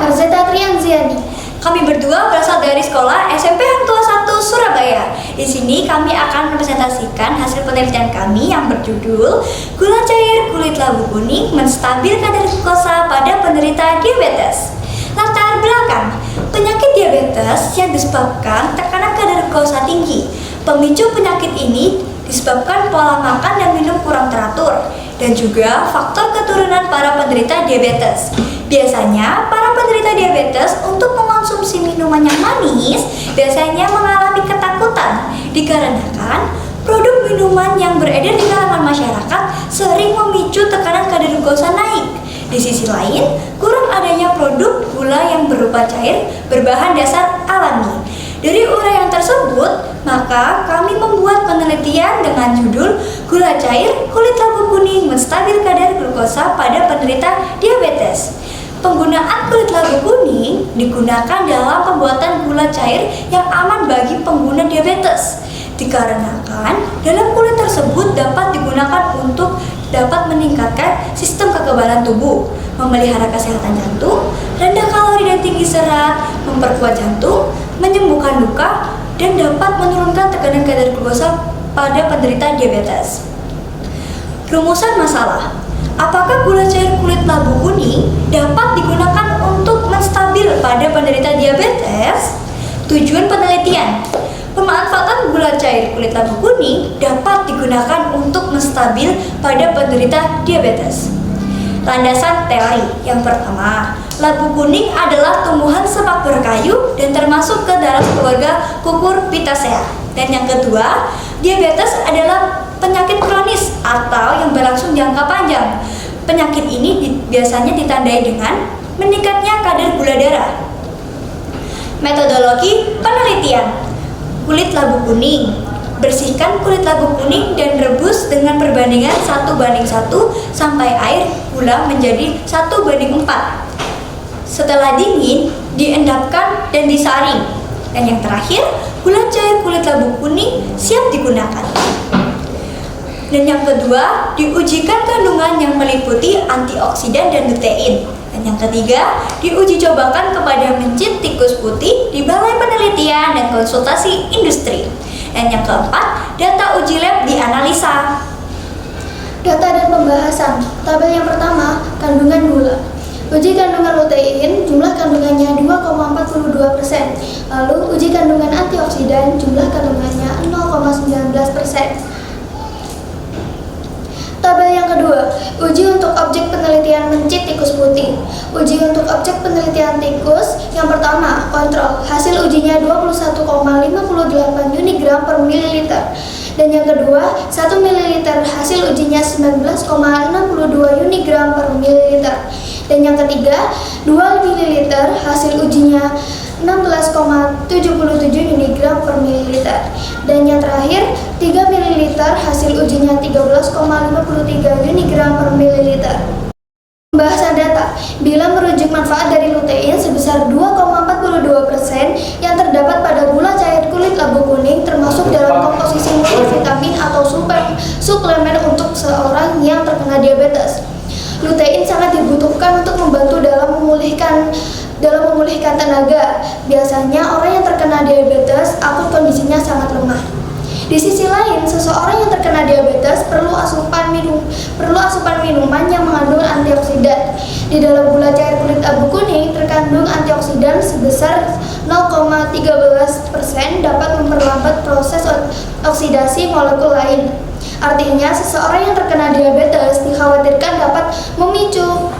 Arzeta Trianziani. Kami berdua berasal dari sekolah SMP Hang Tuah 1 Surabaya. Di sini kami akan mempresentasikan hasil penelitian kami yang berjudul Gula cair kulit labu kuning menstabil kadar glukosa pada penderita diabetes. Latar belakang, penyakit diabetes yang disebabkan tekanan kadar glukosa tinggi. Pemicu penyakit ini disebabkan pola makan dan minum kurang teratur dan juga faktor keturunan para penderita diabetes. Biasanya para penderita diabetes untuk mengonsumsi minuman yang manis biasanya mengalami ketakutan dikarenakan produk minuman yang beredar di kalangan masyarakat sering memicu tekanan kadar glukosa naik. Di sisi lain, kurang adanya produk gula yang berupa cair berbahan dasar alami. Dari uraian tersebut, maka kami membuat penelitian dengan judul Gula cair kulit labu kuning menstabil kadar glukosa pada penderita diabetes. Penggunaan kulit labu kuning digunakan dalam pembuatan gula cair yang aman bagi pengguna diabetes. Dikarenakan dalam kulit tersebut dapat digunakan untuk dapat meningkatkan sistem kekebalan tubuh, memelihara kesehatan jantung, rendah kalori dan tinggi serat, memperkuat jantung, menyembuhkan luka, dan dapat menurunkan tekanan kadar glukosa pada penderita diabetes. Rumusan masalah. Apakah gula cair kulit labu kuning dapat digunakan untuk menstabil pada penderita diabetes? Tujuan penelitian. Pemanfaatan gula cair kulit labu kuning dapat digunakan untuk menstabil pada penderita diabetes. Landasan teori. Yang pertama, labu kuning adalah tumbuhan semak berkayu dan termasuk ke dalam keluarga Cucurbitaceae. Dan yang kedua, diabetes adalah penyakit kronis atau yang berlangsung jangka panjang. Penyakit ini biasanya ditandai dengan meningkatnya kadar gula darah. Metodologi penelitian. Kulit labu kuning. Bersihkan kulit labu kuning dan rebus dengan perbandingan 1:1 sampai air gula menjadi 1:4. Setelah dingin, diendapkan dan disaring. Dan yang terakhir, gula cair kulit labu kuning siap digunakan. Dan yang kedua, diujikan kandungan yang meliputi antioksidan dan lutein. Dan yang ketiga, diuji cobakan kepada mencit tikus putih di Balai Penelitian dan Konsultasi Industri. Dan yang keempat, data uji lab dianalisa. Data dan pembahasan. Tabel yang pertama, kandungan gula. Uji kandungan lutein, jumlah kandungannya 2,42%. Lalu uji kandungan antioksidan, jumlah kandungannya 0,19%. Tabel yang kedua, uji untuk objek penelitian mencit tikus putih. Uji untuk objek penelitian tikus, yang pertama, kontrol. Hasil ujinya 21,58 unigram per mililiter. Dan yang kedua, 1 ml hasil ujinya 19,62 unigram per mililiter. Dan yang ketiga, 2 ml hasil ujinya 16,77 unigram per mililiter. Dan yang terakhir, 3 ml hasil ujinya 13,53 unigram per mililiter. Pembahasan data. Bila merujuk manfaat dari lutein sebesar 2,42% yang terdapat pada gula cair kulit labu kuning termasuk dalam komposisi multivitamin atau suplemen untuk seorang yang terkena diabetes. Lutein sangat dibutuhkan untuk membantu dalam memulihkan tenaga. Biasanya orang yang terkena diabetes akut kondisinya sangat lemah. Di sisi lain, seseorang yang terkena diabetes perlu asupan minuman yang mengandung antioksidan. Di dalam gula cair kulit labu kuning terkandung antioksidan sebesar 0,13% dapat memperlambat proses oksidasi molekul lain. Artinya, seseorang yang terkena diabetes dikhawatirkan dapat memicu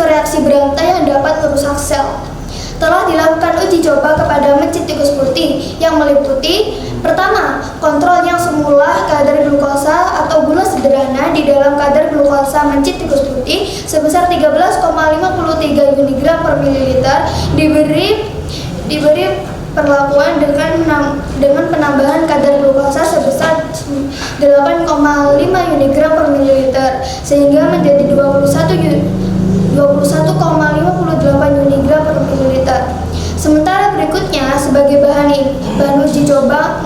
reaksi berantai yang dapat merusak sel. Telah dilakukan uji coba kepada mencit tikus putih yang meliputi: pertama, kontrol yang semula kadar glukosa atau gula sederhana di dalam kadar glukosa mencit tikus putih sebesar 13,53 unigram per mililiter diberi perlakuan dengan penambahan kadar glukosa sebesar 8,5 unigram per mililiter sehingga menjadi 21,58 unigram per mililiter. Sementara berikutnya sebagai bahan uji coba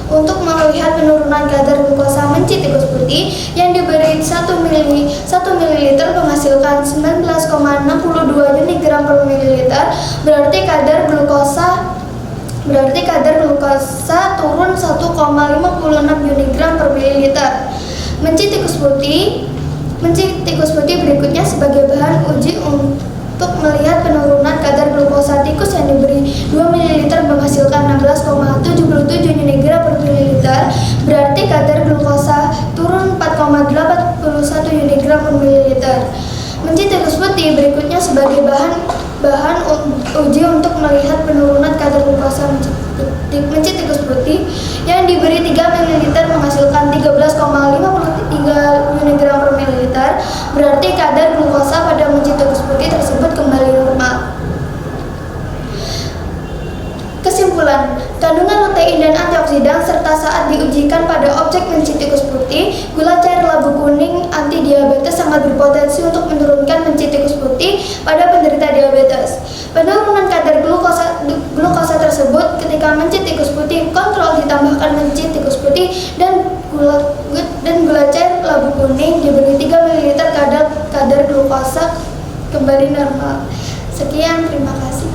untuk melihat penurunan kadar glukosa menci tikus putih yang diberi 1 ml menghasilkan 19,62 unigram per mililiter, berarti kadar glukosa turun 1,56 unigram per mililiter. Menci tikus putih berikutnya sebagai bahan uji untuk melihat penurunan kadar glukosa tikus yang diberi 2 ml menghasilkan 16,77 unigram per mililiter, berarti kadar glukosa turun 4,81 unigram per mililiter. Menci tikus putih berikutnya sebagai bahan uji untuk melihat penurunan kadar glukosa menci tikus putih yang diberi 3 ml menghasilkan 13,53 unigram per mililiter, berarti kadar glukosa pada menci tikus putih tersebut kembali normal. Kesimpulan, kandungan lutein dan antioksidan serta saat diujikan pada objek menci tikus putih, gula cair labu kuning anti diabetes sangat berpotensi untuk menurunkan menci tikus putih pada penderita diabetes. Penurunan kadar glukosa tersebut ketika menci tikus putih kontrol ditambahkan menci tikus putih dan gula cair labu kuning diberi 3 ml kadar glukosa kembali normal. Sekian, terima kasih.